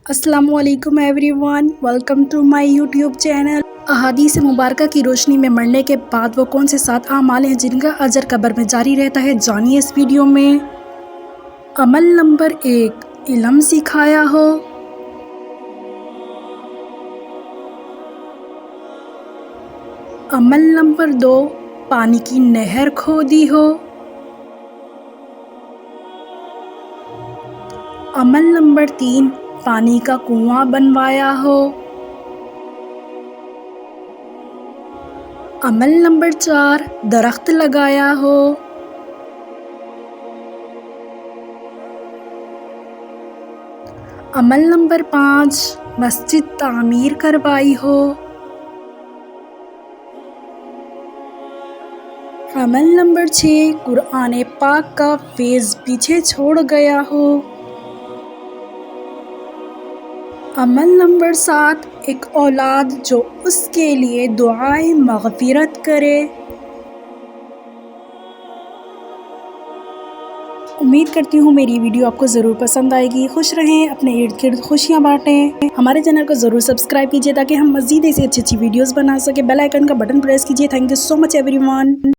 अस्सलामु अलैकुम everyone, welcome to my YouTube channel. अहादीस मुबारका की रोशनी में मरने के बाद वो कौन से 7 आमाल हैं जिनका अजर कब्र में जारी रहता है, जानिए इस वीडियो में। अमल नंबर 1, इल्म सिखाया हो। अमल नंबर 2, पानी की नहर खोदी हो। अमल नंबर 3, पानी का कुआं बनवाया हो। अमल नंबर 4, दरख्त लगाया हो। अमल नंबर 5, मस्जिद तामीर करवाई हो। अमल नंबर 6, कुरान पाक का फेज़ पीछे छोड़ गया हो। अमल नंबर 7, एक औलाद जो उसके लिए दुआए मग़फ़िरत करे। उम्मीद करती हूँ मेरी वीडियो आपको ज़रूर पसंद आएगी। खुश रहें, अपने इर्द गिर्द खुशियाँ बाँटें। हमारे चैनल को ज़रूर सब्सक्राइब कीजिए ताकि हम मज़ीद ऐसी अच्छी वीडियोज़ बना सकें। बेल आइकन का बटन प्रेस कीजिए। Thank you so much everyone.